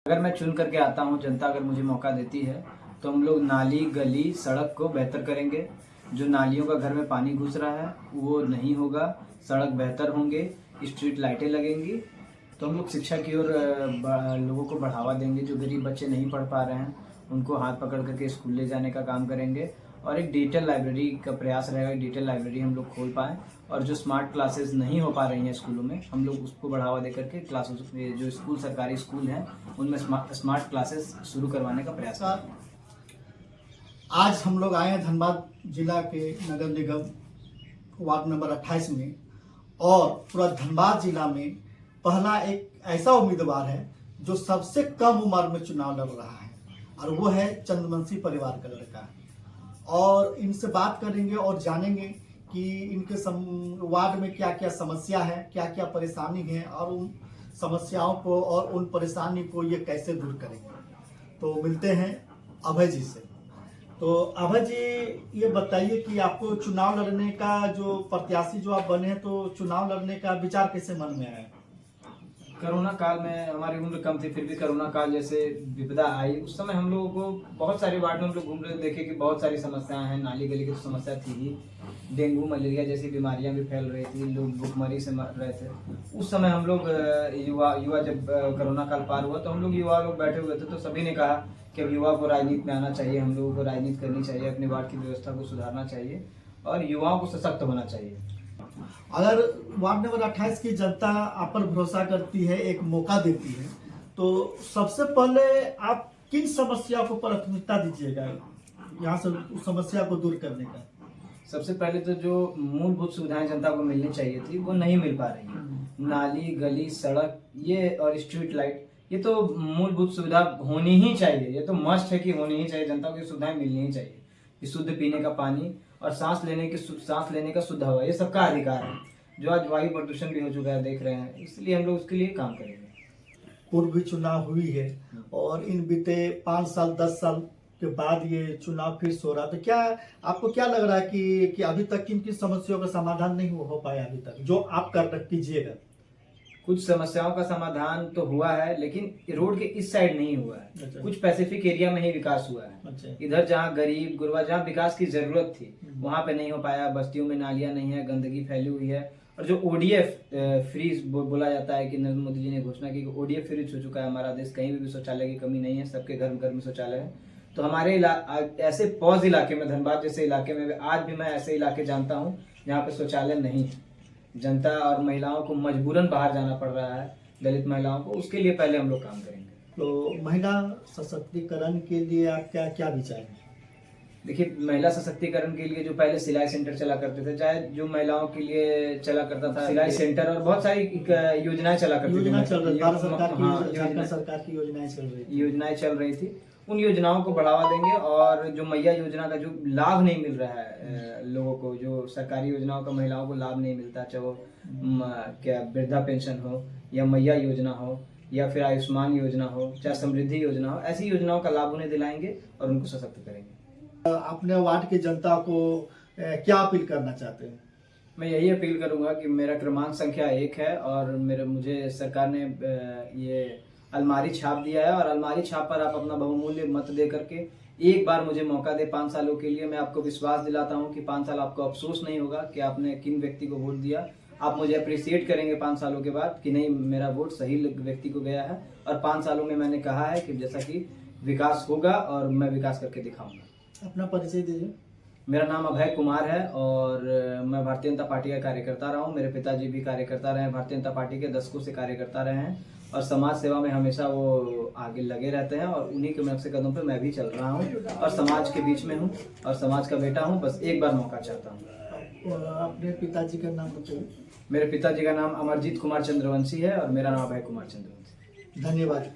अगर मैं चुन करके आता हूँ, जनता अगर मुझे मौका देती है, तो हम लोग नाली गली सड़क को बेहतर करेंगे। जो नालियों का घर में पानी घुस रहा है वो नहीं होगा, सड़क बेहतर होंगे, स्ट्रीट लाइटें लगेंगी। तो हम लोग शिक्षा की ओर लोगों को बढ़ावा देंगे। जो गरीब बच्चे नहीं पढ़ पा रहे हैं उनको हाथ पकड़ करके स्कूल ले जाने का काम करेंगे। और एक डिजिटल लाइब्रेरी का प्रयास रहेगा, डिजिटल लाइब्रेरी हम लोग खोल पाएँ। और जो स्मार्ट क्लासेस नहीं हो पा रही हैं स्कूलों में, हम लोग उसको बढ़ावा दे करके क्लासेस, जो स्कूल सरकारी स्कूल हैं उनमें स्मार्ट क्लासेस शुरू करवाने का प्रयास करेंगे। आज हम लोग आए हैं धनबाद जिला के नगर निगम वार्ड नंबर 28 में, और पूरा धनबाद जिला में पहला एक ऐसा उम्मीदवार है जो सबसे कम उम्र में चुनाव लड़ रहा है, और वो है चंद्रवंशी परिवार का लड़का। और इनसे बात करेंगे और जानेंगे कि इनके वार्ड में क्या क्या समस्या है, क्या क्या परेशानी है, और उन समस्याओं को और उन परेशानी को ये कैसे दूर करेंगे। तो मिलते हैं अभय जी से। तो अभय जी, ये बताइए कि आपको चुनाव लड़ने का, जो प्रत्याशी जो आप बने हैं, तो चुनाव लड़ने का विचार कैसे मन में आया? कोरोना काल में हमारी उम्र कम थी, फिर भी कोरोना काल जैसे विपदा आई, उस समय हम लोगों को बहुत सारे वार्ड में हम लोग घूम रहे देखे कि बहुत सारी समस्याएं हैं। नाली गली की तो समस्या थी ही, डेंगू मलेरिया जैसी बीमारियां भी फैल रही थी, लोग भूखमरी से मर रहे थे। उस समय हम लोग युवा जब कोरोना काल पार हुआ तो हम लोग युवा लोग बैठे हुए थे, तो सभी ने कहा कि अब युवा को राजनीति में आना चाहिए, हम लोगों को राजनीति करनी चाहिए, अपने वार्ड की व्यवस्था को सुधारना चाहिए और युवाओं को सशक्त होना चाहिए। अगर वार्ड नंबर 28 की जनता आप पर भरोसा करती है, एक मौका देती है, तो सबसे पहले आप किन समस्या को प्राथमिकता दीजिएगा यहाँ से उस समस्या को दूर करने का? सबसे पहले तो जो मूलभूत सुविधाएं जनता को मिलनी चाहिए थी वो नहीं मिल पा रही है। नाली गली सड़क ये और स्ट्रीट लाइट, ये तो मूलभूत सुविधा होनी ही चाहिए, ये तो मस्ट है कि होनी ही चाहिए। जनता को ये सुविधाएं मिलनी ही चाहिए कि शुद्ध पीने का पानी और सांस लेने का शुद्ध हवा, ये सबका अधिकार है। जो आज वायु प्रदूषण भी हो चुका है देख रहे हैं, इसलिए हम लोग उसके लिए काम करेंगे। पूर्व भी चुनाव हुई है और इन बीते 5 साल 10 साल के बाद ये चुनाव फिर से हो रहा, तो क्या आपको क्या लग रहा है कि अभी तक किन किन समस्याओं का समाधान नहीं हो पाया अभी तक, जो आप कर कीजिएगा? कुछ समस्याओं का समाधान तो हुआ है, लेकिन रोड के इस साइड नहीं हुआ है। अच्छा। कुछ पैसिफिक एरिया में ही विकास हुआ है। अच्छा। इधर जहाँ गरीब गुरबा, जहाँ विकास की जरूरत थी वहां पे नहीं हो पाया। बस्तियों में नालियां नहीं है, गंदगी फैली हुई है। और जो ओडीएफ फ्री बोला जाता है कि नरेंद्र मोदी जी ने घोषणा की कि ओडीएफ फ्री हो चुका है हमारा देश, कहीं भी शौचालय की कमी नहीं है, सबके घर घर में शौचालय है। तो हमारे ऐसे पौज इलाके में, धनबाद जैसे इलाके में आज भी मैं ऐसे इलाके जानता हूँ जहाँ पे शौचालय नहीं है। जनता और महिलाओं को मजबूरन बाहर जाना पड़ रहा है, दलित महिलाओं को, उसके लिए पहले हम लोग काम करेंगे। तो महिला सशक्तिकरण के लिए आप क्या क्या विचार हैं? देखिए, महिला सशक्तिकरण के लिए जो पहले सिलाई सेंटर चला करते थे, चाहे जो महिलाओं के लिए चला करता था सिलाई सेंटर, और बहुत सारी योजनाएं चला करती थी, योजना चल रही, भारत सरकार की, झारखंड सरकार की योजनाएं चल रही थी। उन योजनाओं को बढ़ावा देंगे। और जो मैया योजना का जो लाभ नहीं मिल रहा है लोगों को, जो सरकारी योजनाओं का महिलाओं को लाभ नहीं मिलता, चाहे वो क्या वृद्धा पेंशन हो या मैया योजना हो या फिर आयुष्मान योजना हो, चाहे समृद्धि योजना हो, ऐसी योजनाओं का लाभ उन्हें दिलाएंगे और उनको सशक्त करेंगे। अपने वार्ड की जनता को क्या अपील करना चाहते हैं? मैं यही अपील करूंगा कि मेरा क्रमांक संख्या 1 है और मुझे सरकार ने ये अलमारी छाप दिया है, और अलमारी छाप पर आप अपना बहुमूल्य मत दे करके एक बार मुझे मौका दे 5 सालों के लिए। मैं आपको विश्वास दिलाता हूं कि 5 साल आपको अफसोस नहीं होगा कि आपने किन व्यक्ति को वोट दिया। आप मुझे अप्रिशिएट करेंगे 5 सालों के बाद कि नहीं, मेरा वोट सही व्यक्ति को गया है। और 5 सालों में मैंने कहा है कि जैसा कि विकास होगा और मैं विकास करके दिखाऊंगा। अपना परिचय दीजिए। मेरा नाम अभय कुमार है और मैं भारतीय जनता पार्टी का कार्यकर्ता रहा हूँ। मेरे पिताजी भी कार्यकर्ता रहे हैं, भारतीय जनता पार्टी के दशकों से कार्यकर्ता रहे हैं और समाज सेवा में हमेशा वो आगे लगे रहते हैं, और उन्हीं के नक्शे कदम पे मैं भी चल रहा हूँ और समाज के बीच में हूँ और समाज का बेटा हूँ। बस एक बार मौका चाहता हूँ। अपने पिताजी का नाम बताइए। मेरे पिताजी का नाम अमरजीत कुमार चंद्रवंशी है और मेरा नाम अभय कुमार चंद्रवंशी। धन्यवाद।